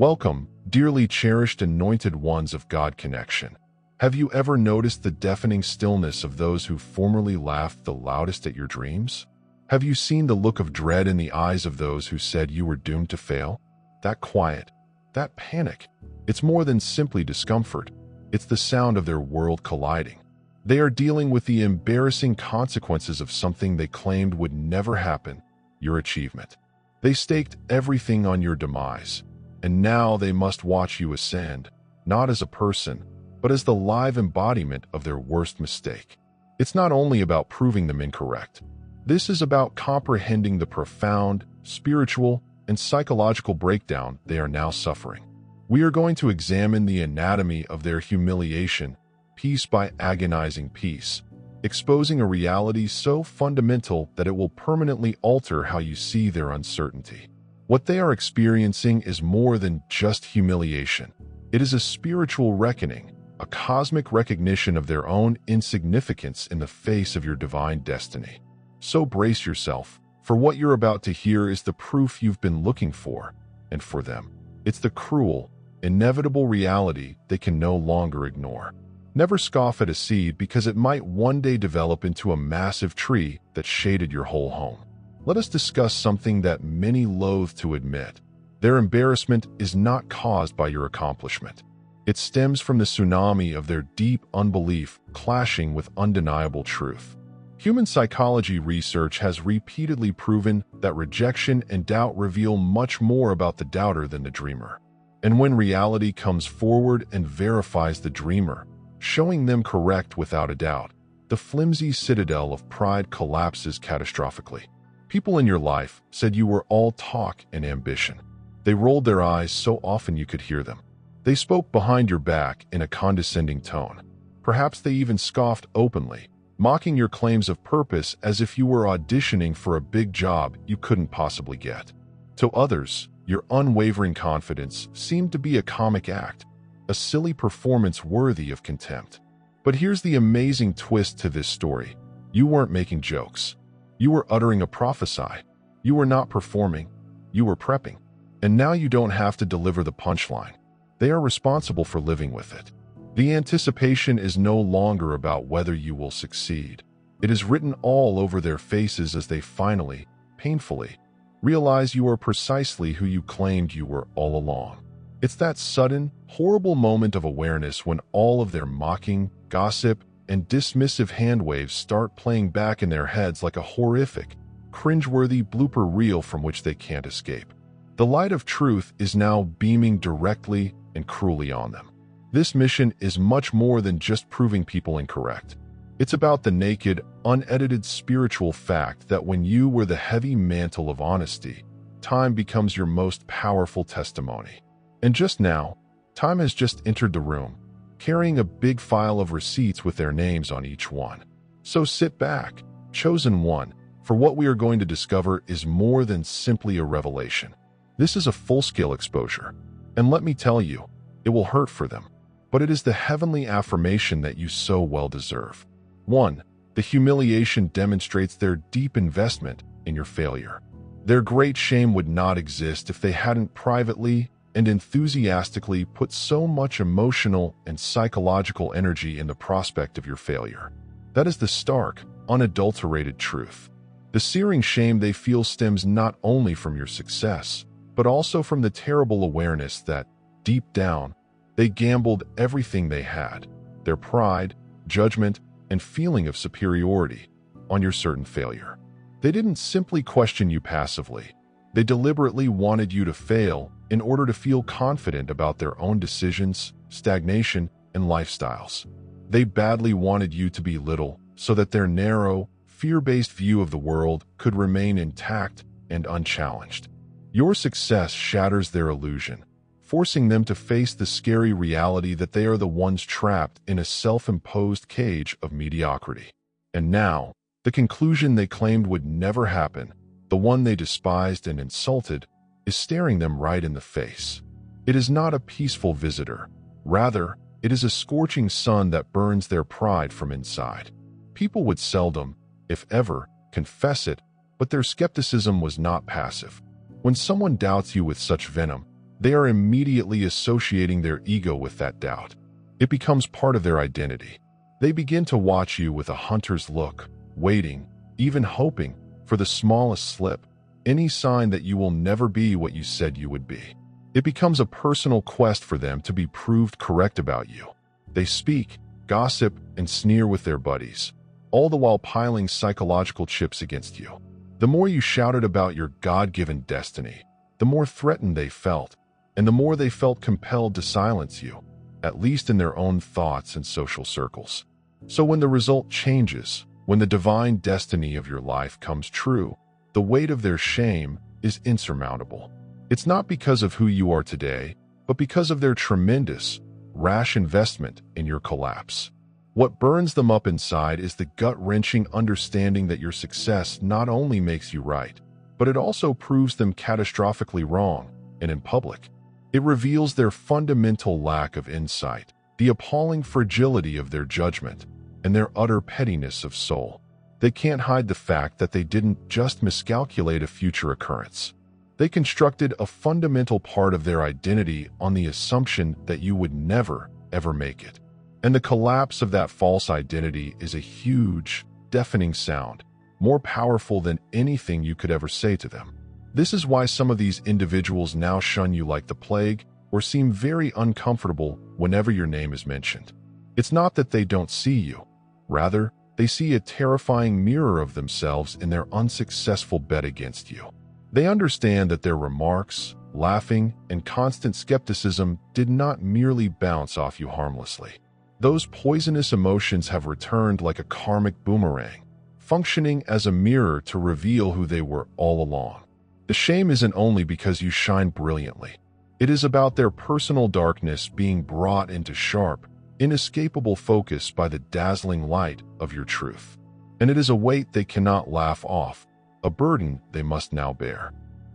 Welcome, dearly cherished anointed ones of God connection. Have you ever noticed the deafening stillness of those who formerly laughed the loudest at your dreams? Have you seen the look of dread in the eyes of those who said you were doomed to fail? That quiet, that panic, it's more than simply discomfort. It's the sound of their world colliding. They are dealing with the embarrassing consequences of something they claimed would never happen, your achievement. They staked everything on your demise, and now they must watch you ascend, not as a person, but as the live embodiment of their worst mistake. It's not only about proving them incorrect. This is about comprehending the profound, spiritual, and psychological breakdown they are now suffering. We are going to examine the anatomy of their humiliation, piece by agonizing piece, exposing a reality so fundamental that it will permanently alter how you see their uncertainty. What they are experiencing is more than just humiliation. It is a spiritual reckoning, a cosmic recognition of their own insignificance in the face of your divine destiny. So brace yourself, for what you're about to hear is the proof you've been looking for, and for them, it's the cruel, inevitable reality they can no longer ignore. Never scoff at a seed because it might one day develop into a massive tree that shaded your whole home. Let us discuss something that many loathe to admit. Their embarrassment is not caused by your accomplishment. It stems from the tsunami of their deep unbelief clashing with undeniable truth. Human psychology research has repeatedly proven that rejection and doubt reveal much more about the doubter than the dreamer. And when reality comes forward and verifies the dreamer, showing them correct without a doubt, the flimsy citadel of pride collapses catastrophically. People in your life said you were all talk and ambition. They rolled their eyes so often you could hear them. They spoke behind your back in a condescending tone. Perhaps they even scoffed openly, mocking your claims of purpose as if you were auditioning for a big job you couldn't possibly get. To others, your unwavering confidence seemed to be a comic act, a silly performance worthy of contempt. But here's the amazing twist to this story. You weren't making jokes. You were uttering a prophecy. You were not performing. You were prepping. And now you don't have to deliver the punchline. They are responsible for living with it. The anticipation is no longer about whether you will succeed. It is written all over their faces as they finally, painfully, realize you are precisely who you claimed you were all along. It's that sudden, horrible moment of awareness when all of their mocking, gossip, and dismissive hand waves start playing back in their heads like a horrific, cringeworthy blooper reel from which they can't escape. The light of truth is now beaming directly and cruelly on them. This mission is much more than just proving people incorrect. It's about the naked, unedited spiritual fact that when you wear the heavy mantle of honesty, time becomes your most powerful testimony. And just now, time has just entered the room, carrying a big file of receipts with their names on each one. So sit back, chosen one, for what we are going to discover is more than simply a revelation. This is a full-scale exposure, and let me tell you, it will hurt for them, but it is the heavenly affirmation that you so well deserve. 1. The humiliation demonstrates their deep investment in your failure. Their great shame would not exist if they hadn't privately and enthusiastically put so much emotional and psychological energy in the prospect of your failure. That is the stark, unadulterated truth. The searing shame they feel stems not only from your success, but also from the terrible awareness that, deep down, they gambled everything they had, their pride, judgment, and feeling of superiority, on your certain failure. They didn't simply question you passively. They deliberately wanted you to fail in order to feel confident about their own decisions, stagnation, and lifestyles. They badly wanted you to be little so that their narrow, fear-based view of the world could remain intact and unchallenged. Your success shatters their illusion, forcing them to face the scary reality that they are the ones trapped in a self-imposed cage of mediocrity. And now, the conclusion they claimed would never happen, the one they despised and insulted, is staring them right in the face. It is not a peaceful visitor. Rather, it is a scorching sun that burns their pride from inside. People would seldom, if ever, confess it, but their skepticism was not passive. When someone doubts you with such venom, they are immediately associating their ego with that doubt. It becomes part of their identity. They begin to watch you with a hunter's look, waiting, even hoping, for the smallest slip, any sign that you will never be what you said you would be. It becomes a personal quest for them to be proved correct about you. They speak, gossip, and sneer with their buddies, all the while piling psychological chips against you. The more you shouted about your God-given destiny, the more threatened they felt, and the more they felt compelled to silence you, at least in their own thoughts and social circles. So when the result changes, when the divine destiny of your life comes true, the weight of their shame is insurmountable. It's not because of who you are today, but because of their tremendous, rash investment in your collapse. What burns them up inside is the gut-wrenching understanding that your success not only makes you right, but it also proves them catastrophically wrong, and in public. It reveals their fundamental lack of insight, the appalling fragility of their judgment, and their utter pettiness of soul. They can't hide the fact that they didn't just miscalculate a future occurrence. They constructed a fundamental part of their identity on the assumption that you would never, ever make it. And the collapse of that false identity is a huge, deafening sound, more powerful than anything you could ever say to them. This is why some of these individuals now shun you like the plague or seem very uncomfortable whenever your name is mentioned. It's not that they don't see you. Rather, they see a terrifying mirror of themselves in their unsuccessful bet against you. They understand that their remarks, laughing, and constant skepticism did not merely bounce off you harmlessly. Those poisonous emotions have returned like a karmic boomerang, functioning as a mirror to reveal who they were all along. The shame isn't only because you shine brilliantly. It is about their personal darkness being brought into sharp, inescapable focus by the dazzling light of your truth. And it is a weight they cannot laugh off, a burden they must now bear.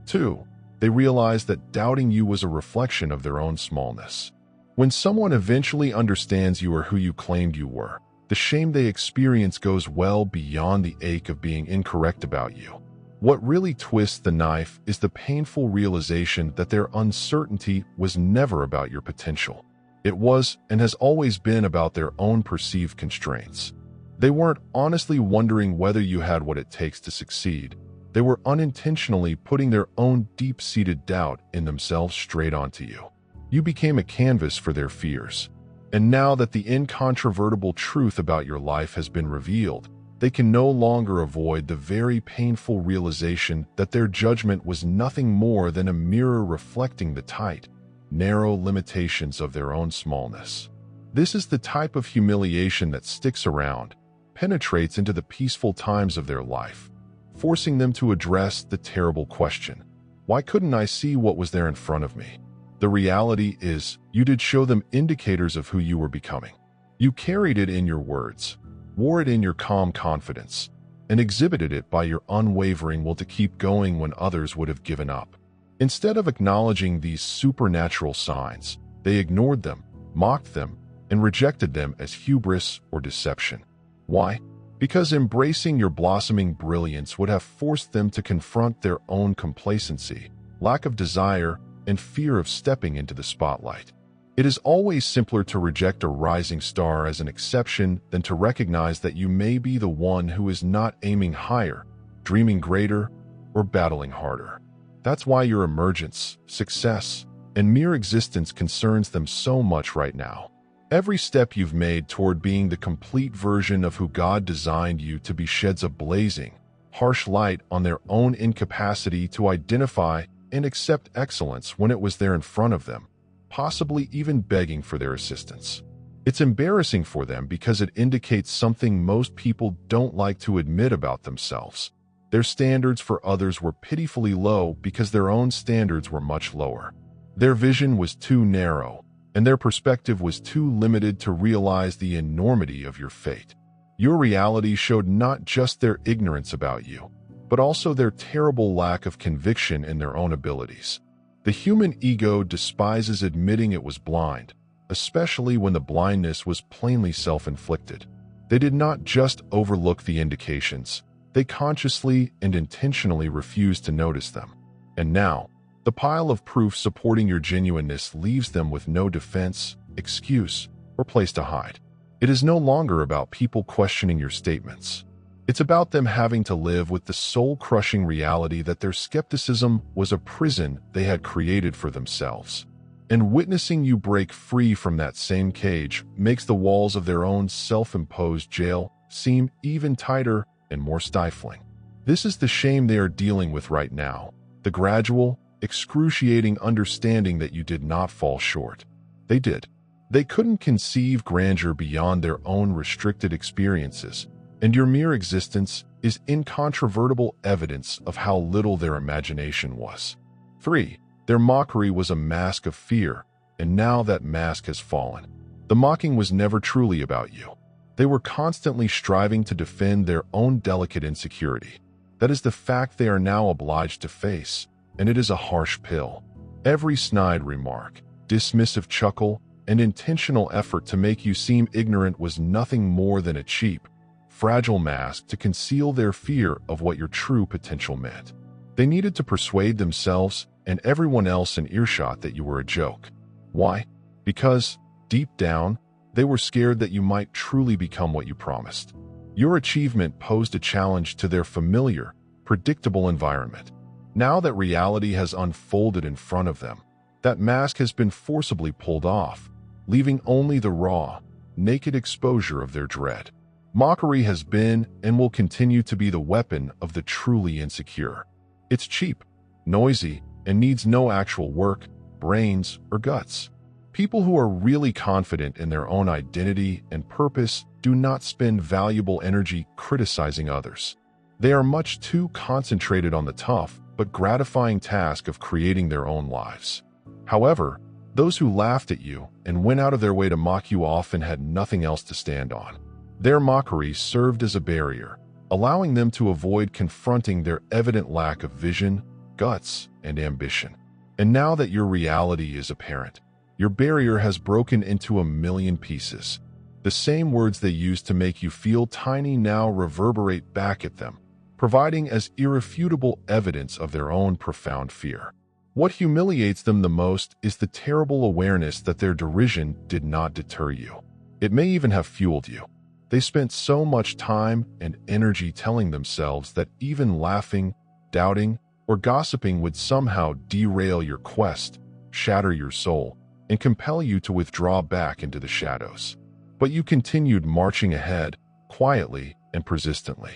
2. They realize that doubting you was a reflection of their own smallness. When someone eventually understands you are who you claimed you were, the shame they experience goes well beyond the ache of being incorrect about you. What really twists the knife is the painful realization that their uncertainty was never about your potential. It was and has always been about their own perceived constraints. They weren't honestly wondering whether you had what it takes to succeed. They were unintentionally putting their own deep-seated doubt in themselves straight onto you. You became a canvas for their fears. And now that the incontrovertible truth about your life has been revealed, they can no longer avoid the very painful realization that their judgment was nothing more than a mirror reflecting the tight, narrow limitations of their own smallness. This is the type of humiliation that sticks around, penetrates into the peaceful times of their life, forcing them to address the terrible question, why couldn't I see what was there in front of me? The reality is, you did show them indicators of who you were becoming. You carried it in your words, wore it in your calm confidence, and exhibited it by your unwavering will to keep going when others would have given up. Instead of acknowledging these supernatural signs, they ignored them, mocked them, and rejected them as hubris or deception. Why? Because embracing your blossoming brilliance would have forced them to confront their own complacency, lack of desire, and fear of stepping into the spotlight. It is always simpler to reject a rising star as an exception than to recognize that you may be the one who is not aiming higher, dreaming greater, or battling harder. That's why your emergence, success, and mere existence concerns them so much right now. Every step you've made toward being the complete version of who God designed you to be sheds a blazing, harsh light on their own incapacity to identify and accept excellence when it was there in front of them, possibly even begging for their assistance. It's embarrassing for them because it indicates something most people don't like to admit about themselves. Their standards for others were pitifully low because their own standards were much lower. Their vision was too narrow, and their perspective was too limited to realize the enormity of your fate. Your reality showed not just their ignorance about you, but also their terrible lack of conviction in their own abilities. The human ego despises admitting it was blind, especially when the blindness was plainly self-inflicted. They did not just overlook the indications, they consciously and intentionally refused to notice them. And now, The pile of proof supporting your genuineness leaves them with no defense, excuse, or place to hide. It is no longer about people questioning your statements. It's about them having to live with the soul-crushing reality that their skepticism was a prison they had created for themselves. And witnessing you break free from that same cage makes the walls of their own self-imposed jail seem even tighter and more stifling. This is the shame they are dealing with right now, the gradual, excruciating understanding that you did not fall short. They did. They couldn't conceive grandeur beyond their own restricted experiences, and your mere existence is incontrovertible evidence of how little their imagination was. 3. Their mockery was a mask of fear, and now that mask has fallen. The mocking was never truly about you. They were constantly striving to defend their own delicate insecurity. That is the fact they are now obliged to face, and it is a harsh pill. Every snide remark, dismissive chuckle, and intentional effort to make you seem ignorant was nothing more than a cheap, fragile mask to conceal their fear of what your true potential meant. They needed to persuade themselves and everyone else in earshot that you were a joke. Why? Because, deep down, they were scared that you might truly become what you promised. Your achievement posed a challenge to their familiar, predictable environment. Now that reality has unfolded in front of them, that mask has been forcibly pulled off, leaving only the raw, naked exposure of their dread. Mockery has been and will continue to be the weapon of the truly insecure. It's cheap, noisy, and needs no actual work, brains, or guts. People who are really confident in their own identity and purpose do not spend valuable energy criticizing others. They are much too concentrated on the tough but gratifying task of creating their own lives. However, those who laughed at you and went out of their way to mock you often had nothing else to stand on. Their mockery served as a barrier, allowing them to avoid confronting their evident lack of vision, guts, and ambition. And now that your reality is apparent, your barrier has broken into a million pieces. The same words they used to make you feel tiny now reverberate back at them, providing as irrefutable evidence of their own profound fear. What humiliates them the most is the terrible awareness that their derision did not deter you. It may even have fueled you. They spent so much time and energy telling themselves that even laughing, doubting, or gossiping would somehow derail your quest, shatter your soul, and compel you to withdraw back into the shadows. But you continued marching ahead, quietly and persistently.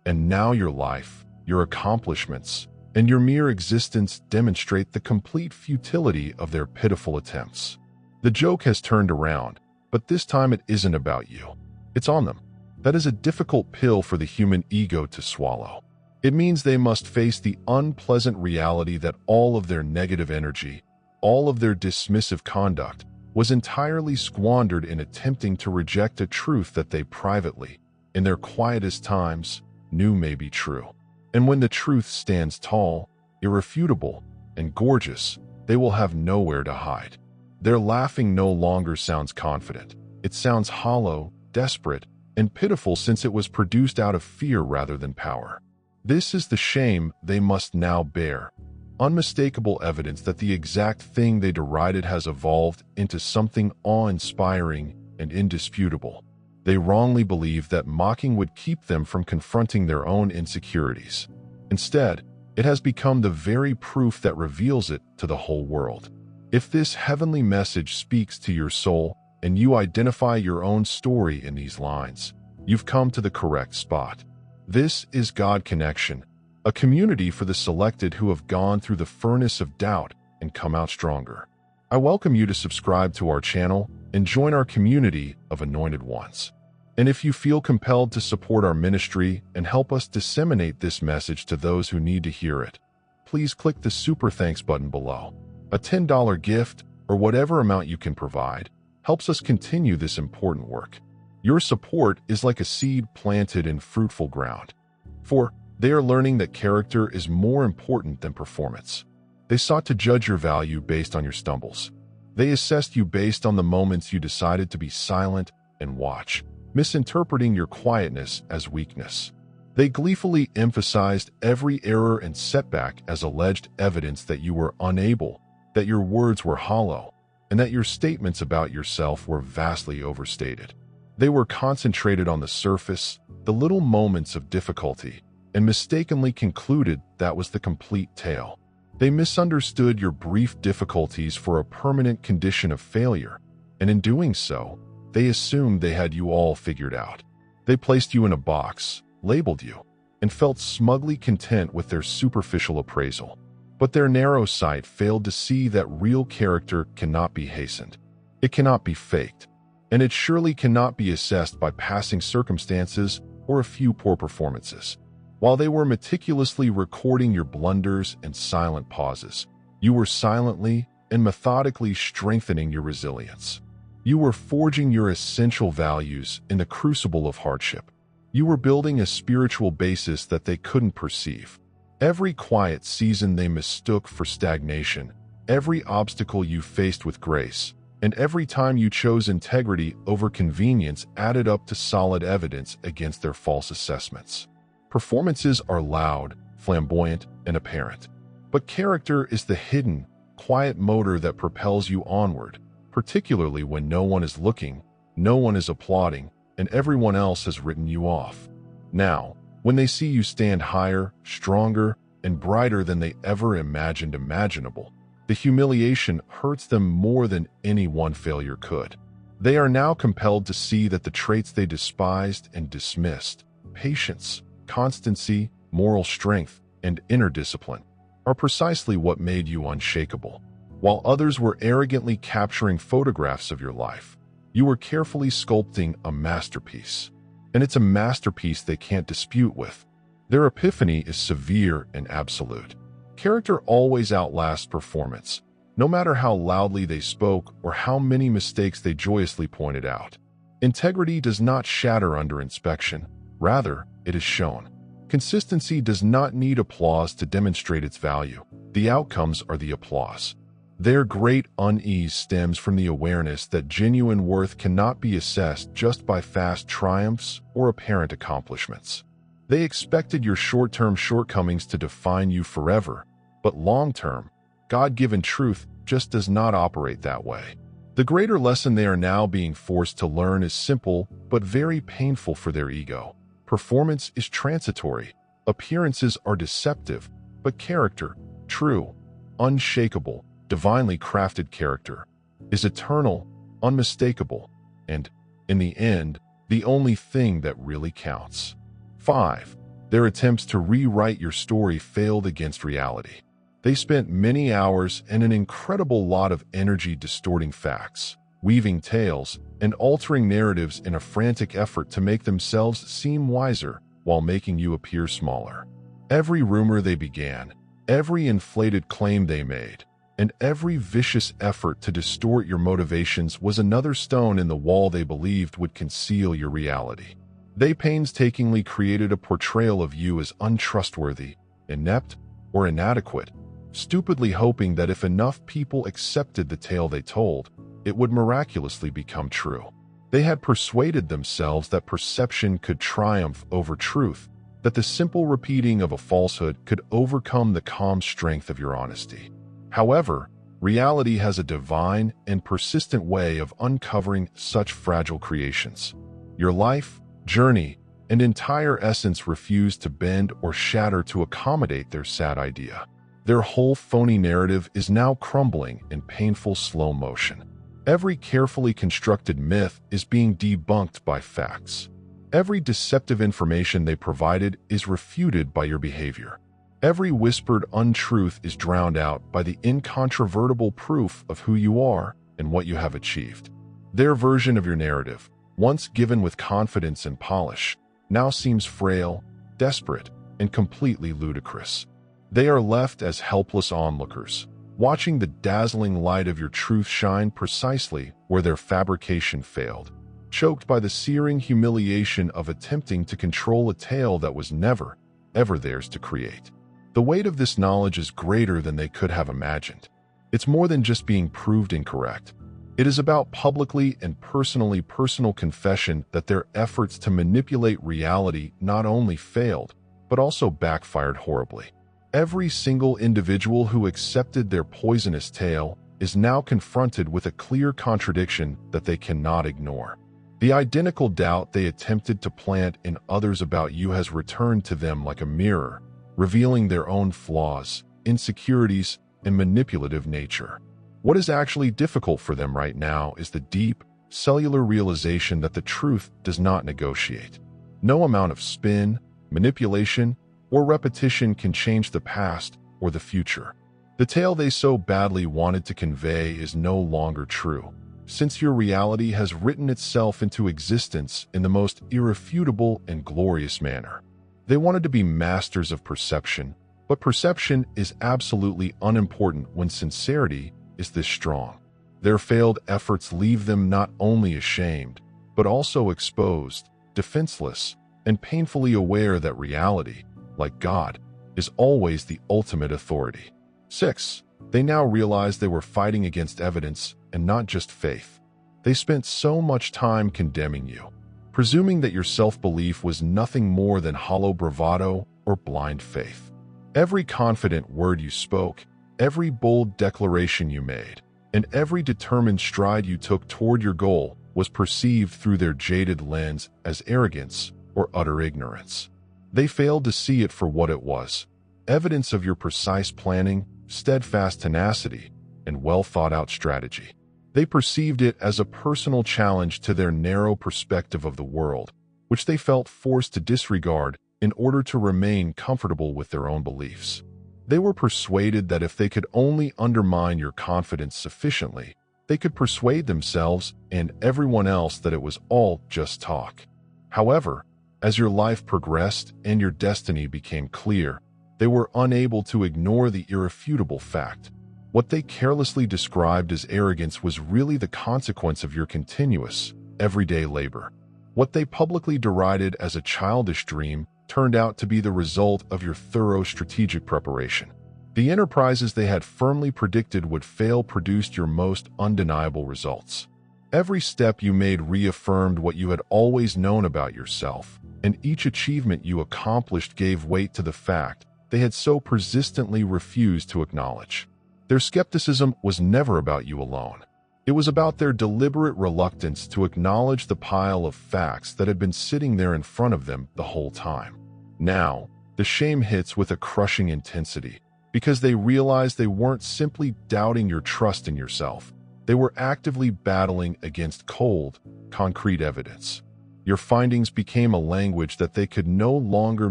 And now your life, your accomplishments, and your mere existence demonstrate the complete futility of their pitiful attempts. The joke has turned around, but this time it isn't about you. It's on them. That is a difficult pill for the human ego to swallow. It means they must face the unpleasant reality that all of their negative energy, all of their dismissive conduct, was entirely squandered in attempting to reject a truth that they privately, in their quietest times, knew may be true. And when the truth stands tall, irrefutable, and gorgeous, they will have nowhere to hide. Their laughing no longer sounds confident. It sounds hollow, desperate, and pitiful since it was produced out of fear rather than power. This is the shame they must now bear. Unmistakable evidence that the exact thing they derided has evolved into something awe-inspiring and indisputable. They wrongly believed that mocking would keep them from confronting their own insecurities. Instead, it has become the very proof that reveals it to the whole world. If this heavenly message speaks to your soul and you identify your own story in these lines, you've come to the correct spot. This is God Connection, a community for the selected who have gone through the furnace of doubt and come out stronger. I welcome you to subscribe to our channel and join our community of anointed ones. And if you feel compelled to support our ministry and help us disseminate this message to those who need to hear it, please click the Super Thanks button below. A $10 gift, or whatever amount you can provide, helps us continue this important work. Your support is like a seed planted in fruitful ground. For they are learning that character is more important than performance. They sought to judge your value based on your stumbles. They assessed you based on the moments you decided to be silent and watch, misinterpreting your quietness as weakness. They gleefully emphasized every error and setback as alleged evidence that you were unable, that your words were hollow, and that your statements about yourself were vastly overstated. They were concentrated on the surface, the little moments of difficulty, and mistakenly concluded that was the complete tale. They misunderstood your brief difficulties for a permanent condition of failure, and in doing so, they assumed they had you all figured out. They placed you in a box, labeled you, and felt smugly content with their superficial appraisal. But their narrow sight failed to see that real character cannot be hastened. It cannot be faked, and it surely cannot be assessed by passing circumstances or a few poor performances. While they were meticulously recording your blunders and silent pauses, you were silently and methodically strengthening your resilience. You were forging your essential values in the crucible of hardship. You were building a spiritual basis that they couldn't perceive. Every quiet season they mistook for stagnation, every obstacle you faced with grace, and every time you chose integrity over convenience added up to solid evidence against their false assessments. Performances are loud, flamboyant, and apparent. But character is the hidden, quiet motor that propels you onward, particularly when no one is looking, no one is applauding, and everyone else has written you off. Now, when they see you stand higher, stronger, and brighter than they ever imagined imaginable, the humiliation hurts them more than any one failure could. They are now compelled to see that the traits they despised and dismissed, patience, constancy, moral strength, and inner discipline, are precisely what made you unshakable. While others were arrogantly capturing photographs of your life, you were carefully sculpting a masterpiece. And it's a masterpiece they can't dispute with. Their epiphany is severe and absolute. Character always outlasts performance, no matter how loudly they spoke or how many mistakes they joyously pointed out. Integrity does not shatter under inspection. Rather, it is shown. Consistency does not need applause to demonstrate its value. The outcomes are the applause. Their great unease stems from the awareness that genuine worth cannot be assessed just by fast triumphs or apparent accomplishments. They expected your short-term shortcomings to define you forever, but long-term, God-given truth just does not operate that way. The greater lesson they are now being forced to learn is simple but very painful for their ego. Performance is transitory, appearances are deceptive, but character, true, unshakable, divinely crafted character, is eternal, unmistakable, and, in the end, the only thing that really counts. 5. Their attempts to rewrite your story failed against reality. They spent many hours and an incredible lot of energy distorting facts, weaving tales, and altering narratives in a frantic effort to make themselves seem wiser while making you appear smaller. Every rumor they began, every inflated claim they made, and every vicious effort to distort your motivations was another stone in the wall they believed would conceal your reality. They painstakingly created a portrayal of you as untrustworthy, inept, or inadequate, stupidly hoping that if enough people accepted the tale they told, it would miraculously become true. They had persuaded themselves that perception could triumph over truth, that the simple repeating of a falsehood could overcome the calm strength of your honesty. However, reality has a divine and persistent way of uncovering such fragile creations. Your life, journey, and entire essence refuse to bend or shatter to accommodate their sad idea. Their whole phony narrative is now crumbling in painful slow motion. Every carefully constructed myth is being debunked by facts. Every deceptive information they provided is refuted by your behavior. Every whispered untruth is drowned out by the incontrovertible proof of who you are and what you have achieved. Their version of your narrative, once given with confidence and polish, now seems frail, desperate, and completely ludicrous. They are left as helpless onlookers, watching the dazzling light of your truth shine precisely where their fabrication failed, choked by the searing humiliation of attempting to control a tale that was never, ever theirs to create. The weight of this knowledge is greater than they could have imagined. It's more than just being proved incorrect. It is about publicly and personal confession that their efforts to manipulate reality not only failed, but also backfired horribly. Every single individual who accepted their poisonous tale is now confronted with a clear contradiction that they cannot ignore. The identical doubt they attempted to plant in others about you has returned to them like a mirror, revealing their own flaws, insecurities, and manipulative nature. What is actually difficult for them right now is the deep, cellular realization that the truth does not negotiate. No amount of spin, manipulation, or repetition can change the past or the future. The tale they so badly wanted to convey is no longer true, since your reality has written itself into existence in the most irrefutable and glorious manner. They wanted to be masters of perception, but perception is absolutely unimportant when sincerity is this strong. Their failed efforts leave them not only ashamed, but also exposed, defenseless, and painfully aware that reality, like God, is always the ultimate authority. 6. They now realize they were fighting against evidence and not just faith. They spent so much time condemning you, presuming that your self-belief was nothing more than hollow bravado or blind faith. Every confident word you spoke, every bold declaration you made, and every determined stride you took toward your goal was perceived through their jaded lens as arrogance or utter ignorance. They failed to see it for what it was, evidence of your precise planning, steadfast tenacity, and well-thought-out strategy. They perceived it as a personal challenge to their narrow perspective of the world, which they felt forced to disregard in order to remain comfortable with their own beliefs. They were persuaded that if they could only undermine your confidence sufficiently, they could persuade themselves and everyone else that it was all just talk. However, as your life progressed and your destiny became clear, they were unable to ignore the irrefutable fact. What they carelessly described as arrogance was really the consequence of your continuous, everyday labor. What they publicly derided as a childish dream turned out to be the result of your thorough strategic preparation. The enterprises they had firmly predicted would fail produced your most undeniable results. Every step you made reaffirmed what you had always known about yourself, and each achievement you accomplished gave weight to the fact they had so persistently refused to acknowledge. Their skepticism was never about you alone. It was about their deliberate reluctance to acknowledge the pile of facts that had been sitting there in front of them the whole time. Now, the shame hits with a crushing intensity, because they realized they weren't simply doubting your trust in yourself. They were actively battling against cold, concrete evidence. Your findings became a language that they could no longer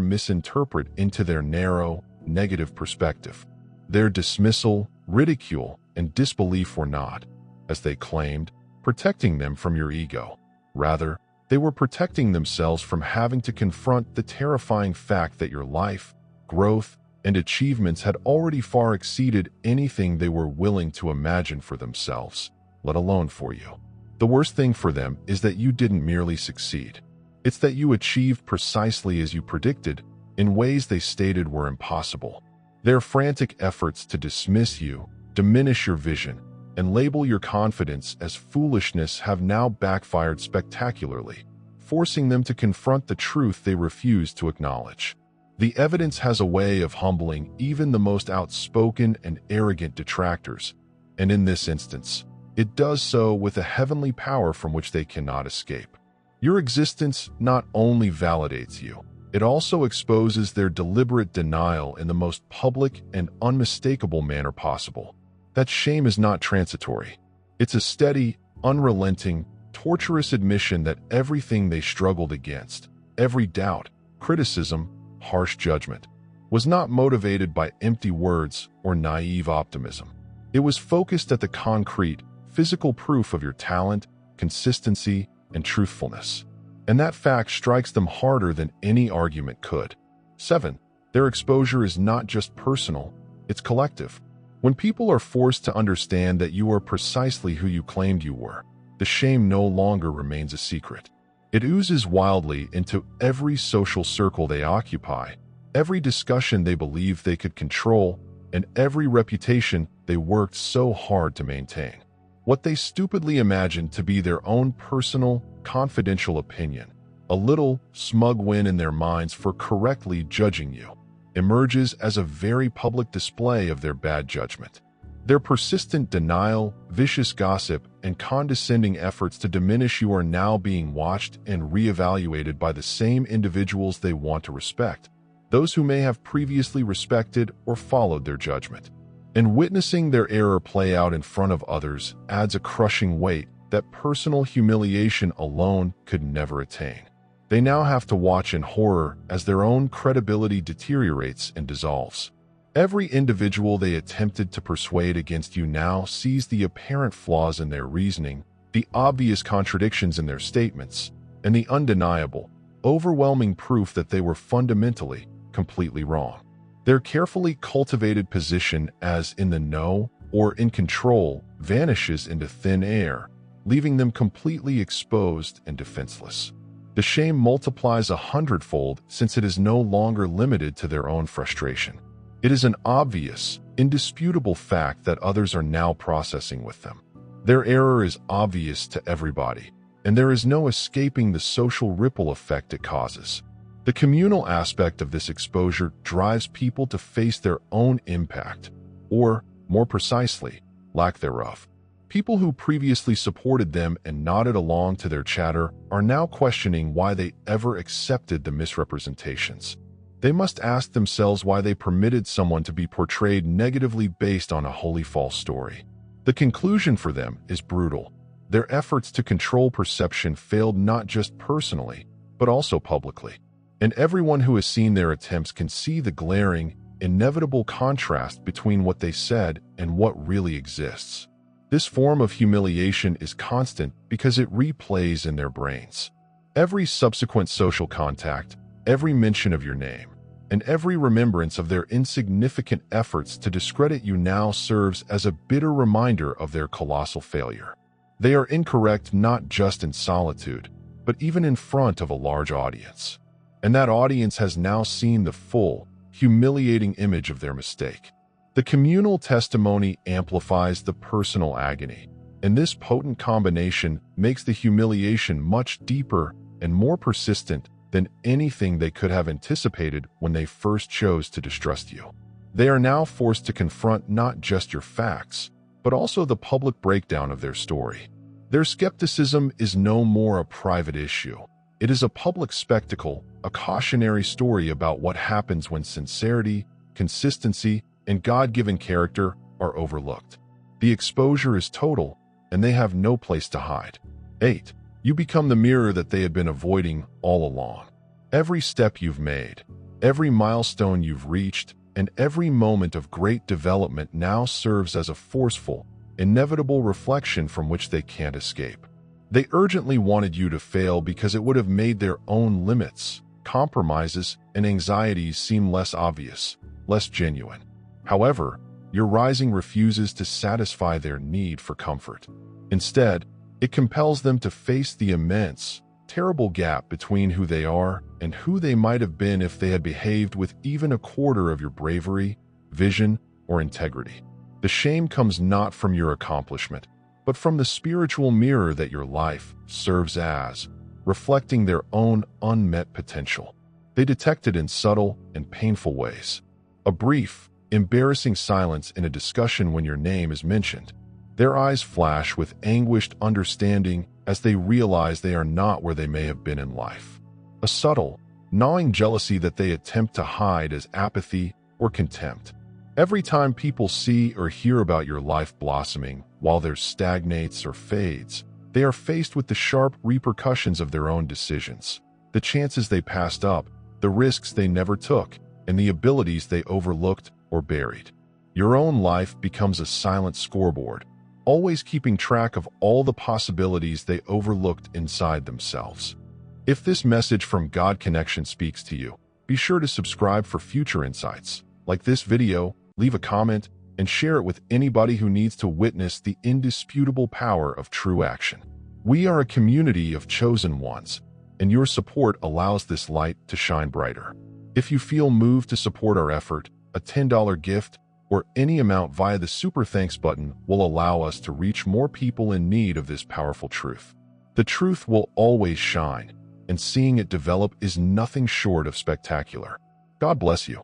misinterpret into their narrow, negative perspective. Their dismissal, ridicule, and disbelief were not, as they claimed, protecting them from your ego. Rather, they were protecting themselves from having to confront the terrifying fact that your life, growth, and achievements had already far exceeded anything they were willing to imagine for themselves, let alone for you. The worst thing for them is that you didn't merely succeed. It's that you achieved precisely as you predicted, in ways they stated were impossible. Their frantic efforts to dismiss you, diminish your vision, and label your confidence as foolishness have now backfired spectacularly, forcing them to confront the truth they refuse to acknowledge. The evidence has a way of humbling even the most outspoken and arrogant detractors, and in this instance, it does so with a heavenly power from which they cannot escape. Your existence not only validates you, it also exposes their deliberate denial in the most public and unmistakable manner possible. That shame is not transitory. It's a steady, unrelenting, torturous admission that everything they struggled against, every doubt, criticism, harsh judgment, was not motivated by empty words or naive optimism. It was focused at the concrete, physical proof of your talent, consistency, and truthfulness. And that fact strikes them harder than any argument could. 7. Their exposure is not just personal, it's collective. When people are forced to understand that you are precisely who you claimed you were, the shame no longer remains a secret. It oozes wildly into every social circle they occupy, every discussion they believe they could control, and every reputation they worked so hard to maintain. what they stupidly imagine to be their own personal, confidential opinion, a little smug win in their minds for correctly judging you, emerges as a very public display of their bad judgment. Their persistent denial, vicious gossip, and condescending efforts to diminish you are now being watched and reevaluated by the same individuals they want to respect, those who may have previously respected or followed their judgment. And witnessing their error play out in front of others adds a crushing weight that personal humiliation alone could never attain. They now have to watch in horror as their own credibility deteriorates and dissolves. Every individual they attempted to persuade against you now sees the apparent flaws in their reasoning, the obvious contradictions in their statements, and the undeniable, overwhelming proof that they were fundamentally, completely wrong. Their carefully cultivated position as in the know or in control vanishes into thin air, leaving them completely exposed and defenseless. The shame multiplies 100-fold since it is no longer limited to their own frustration. It is an obvious, indisputable fact that others are now processing with them. Their error is obvious to everybody, and there is no escaping the social ripple effect it causes. The communal aspect of this exposure drives people to face their own impact, or, more precisely, lack thereof. People who previously supported them and nodded along to their chatter are now questioning why they ever accepted the misrepresentations. They must ask themselves why they permitted someone to be portrayed negatively based on a wholly false story. The conclusion for them is brutal. Their efforts to control perception failed not just personally, but also publicly. And everyone who has seen their attempts can see the glaring, inevitable contrast between what they said and what really exists. This form of humiliation is constant because it replays in their brains. Every subsequent social contact, every mention of your name, and every remembrance of their insignificant efforts to discredit you now serves as a bitter reminder of their colossal failure. They are incorrect not just in solitude, but even in front of a large audience. And that audience has now seen the full, humiliating image of their mistake. The communal testimony amplifies the personal agony, and this potent combination makes the humiliation much deeper and more persistent than anything they could have anticipated when they first chose to distrust you. They are now forced to confront not just your facts, but also the public breakdown of their story. Their skepticism is no more a private issue. It is a public spectacle, a cautionary story about what happens when sincerity, consistency, and God-given character are overlooked. The exposure is total, and they have no place to hide. 8. You become the mirror that they had been avoiding all along. Every step you've made, every milestone you've reached, and every moment of great development now serves as a forceful, inevitable reflection from which they can't escape. They urgently wanted you to fail because it would have made their own limits, compromises, and anxieties seem less obvious, less genuine. However, your rising refuses to satisfy their need for comfort. Instead, it compels them to face the immense, terrible gap between who they are and who they might have been if they had behaved with even a quarter of your bravery, vision, or integrity. The shame comes not from your accomplishment, but from the spiritual mirror that your life serves as, reflecting their own unmet potential. They detect it in subtle and painful ways. A brief, embarrassing silence in a discussion when your name is mentioned. Their eyes flash with anguished understanding as they realize they are not where they may have been in life. A subtle, gnawing jealousy that they attempt to hide as apathy or contempt. Every time people see or hear about your life blossoming while theirs stagnates or fades, they are faced with the sharp repercussions of their own decisions, the chances they passed up, the risks they never took, and the abilities they overlooked or buried. Your own life becomes a silent scoreboard, always keeping track of all the possibilities they overlooked inside themselves. If this message from God Connection speaks to you, be sure to subscribe for future insights. Like this video, leave a comment, and share it with anybody who needs to witness the indisputable power of true action. We are a community of chosen ones, and your support allows this light to shine brighter. If you feel moved to support our effort, a $10 gift, or any amount via the Super Thanks button will allow us to reach more people in need of this powerful truth. The truth will always shine, and seeing it develop is nothing short of spectacular. God bless you.